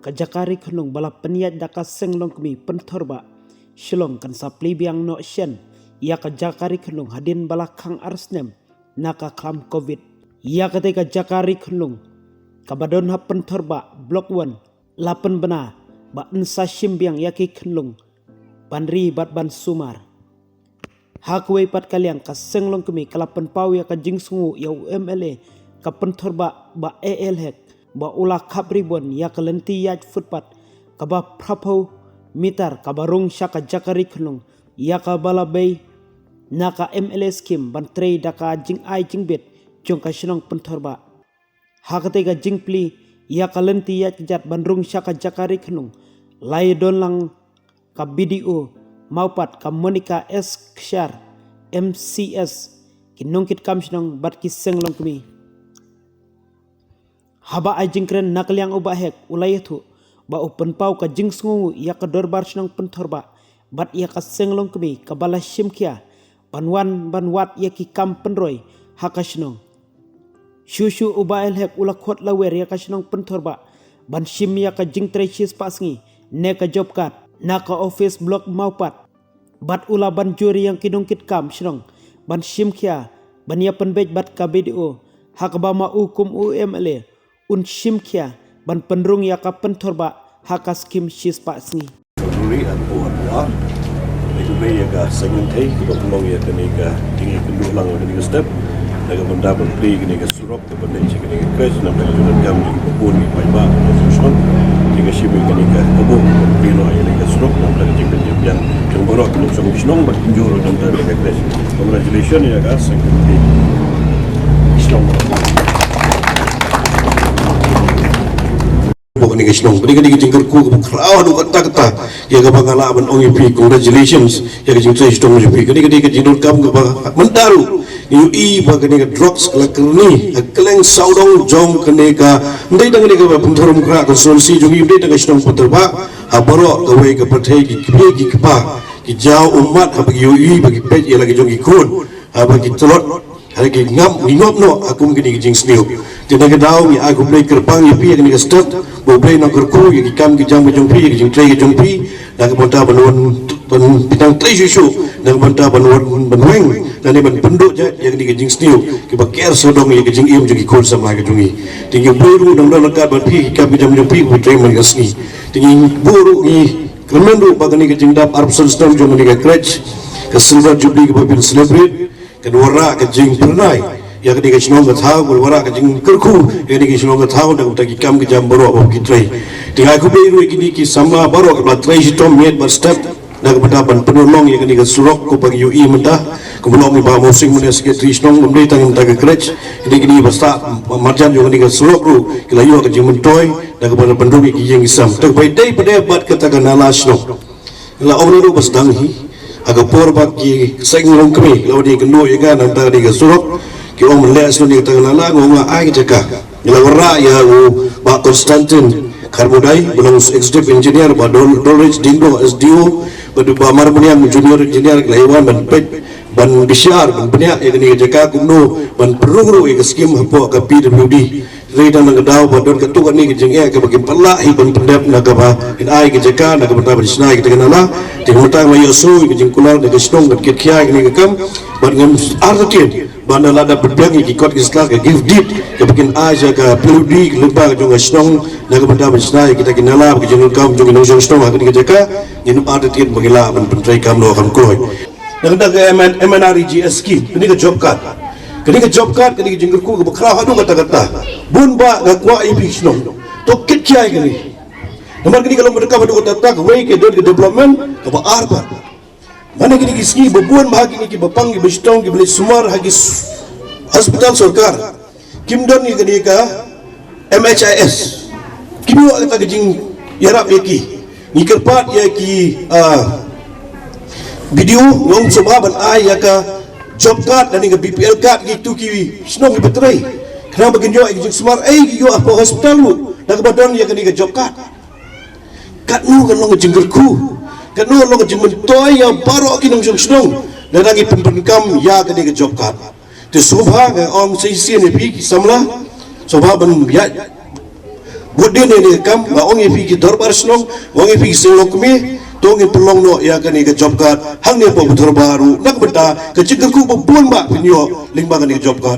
kajakari khunung bala peniat daka senglong kami pentorba shilong kan sapli biang no shen ya kajakari khunung hadin bala khang arsnem naka klam covid ya ketika jakari khunung kabadon hap pentorba blok 1 lapan bena ba ensa shimbiang yaki khunung banri bat ban sumar hakwe pat kaliang ka senglong kami kalapan pau ya ka jingsungu ya UMLA ka pentorba ba AL hek ba ula kapribon ya kelenti ya footpath kaba prapo mitar kabarung syaka jakari khunung ya ka balabay naka MLA scheme ban trei daka jing ai jing bet jong ka shinong pentorba hakate ga jingpli ya kalenti ya jat bandrung syaka jakari khunung lai don lang ka BDO maupat ka Monica S Kshar MCS kinongkit kam shinong bat ki senglong kami haba ai jingkren nakliang uba hek ulayathu ba open pau ka jingsungu ya ka dorbar shinong pentorba bat ya ka senglong kami ka bala shimkia banwat ya ki kam penroy hakashnong shushu uba el hek ula khot lawer ya ka shinong pentorba ban shim ya ka jingtre chis pasngi ne ka job card naka office block maupat bat ula ban juri yang kinongkit kam shinong ban shimkia ban ya penbej bat ka BDO hakaba ma ukum UMLA un shimkia ban penrung ya ka pentorba haka skim shis pasngi Ruri at buwan wa itu be ya ga segmentai ko tulong ya kaniga tingi kundu lang kaniga step daga benda beli kaniga surok ke benda ci kaniga kes nam daga junan gam di bubun ni pai ba solution tinga shimi kaniga kabo bino ya kaniga surok nam daga jing yang jong borok tulung song bisnong ba juro nam daga kes congratulations ya ga segmentai bisnong ni kisnong beri kadi jingkar ku kraw du kata ya ga pangalaman ong ipi congratulations ya ga jingkar stong ipi kadi jingdor kam ga mentaru yu i ba kani ga drugs klakerni kleng saudong jong kani ga ndai dang ni ga punthorum kra ko solsi jungi ndai dang stong puterba abaro ga we ga pathai gi kbe gi kpa ki jaw umat ha bagi yu i bagi pej ya lagi jongi kun ha bagi telot hari ki ngop no akum kini jing sniu tidak kedau mi aku play kerpang ipi yang ni start bo play no kerku yang kam ki jam jong pi jing tray jong pi dak bonta banun pitang tray susu dak bonta banun banweng dan ni ban penduk jat yang ni jing sniu ki baker sodong yang jing im jong kol sama ke jongi tinggi buru dang dang lekat ban pi kam jam jong pi bo tray man gasni tinggi buru ni kemendu bagani ke jing dap arpson stom jong ni ke crutch ke silver jubilee ke papil celebrate ke wara ke jing pernai ya kadi kisnong ka thau ko wara ka jing kerku ya kadi kisnong ka thau da utaki kam ke jam baro ab ki trai tinga ku be ru kini ki sama baro ka trai sitom met bar step da ka ban penolong ya kadi ka surok ko pagi ui menta ko belum mi ba mosing mun ke trisnong mun dei tang ta ka krech kini basta marjan jo kadi ka surok ru ki layo ka jing mentoy da ka ban penduk ki jing isam tak bai dei pade bat ka ta ka nalas no la awni ru bas dang hi aga por ba ki senglong kami law di kendo ya ga nan ta di ka surok ki om les no ni tang nala ngonga ai jaka ila wara ya ba Konstantin Karbudai belum executive engineer ba Dolrich Dingdo SDO ba Marmunian junior engineer Laiwan ban pet ban Bishar ban benya ni jaka kuno ban perungru ke skim hapo ka PWD reda nang daw ba don katu ni jeng ke bagi pala ban pendap na ka ba in ai ke jaka na ka ba disnai ke nala te mutang ma yosu ke jeng kular de snong ban kit khia ni kam ban ngam artin bana lada berbangi ki kot islah ke give deed ke bikin aja ke peludi lupa ke jonga snong na ke benda besnai kita kinala ke jengul kam jonga nong snong ha ke jaka ngin artin bagila ban pentrai kam no kan koi na ke MNREGS ki ni ke job card kini ke job card kini ke jengul ku ke bakra hadu kata bun ba ga kwa ibi snong to kit kiai kini nomor kini kalau mereka hadu kata ke way ke development ke ba arba mana kini kiski bebuan bahagi ni ki bapang ki bestong ki beli sumar hagi hospital sarkar kimdon ni kini ka MHIS kimi wa kata jing yarap yaki ni kerpat ya ki video ngom sobaban ai ya ka job card dan ni BPL card gitu ki snong ki betrai kenapa genjo ai jing sumar ai ki yo apa hospital lu dak badon ya kini ka job card kat nu kan long jinggerku kanu lo ke mentoy ya baro ki nong snong dan lagi pempenkam ya ke ke job card te sobha ke om sisi ne pi samla sobha ban ya Godin ni kam ba ongi pi ki dorbar snong ongi pi singlong kumi tongin pelong no ya kan ni job card hang ni po dorbaru nak benda ke cikgu ku bun ba pinyo lingba kan ni job card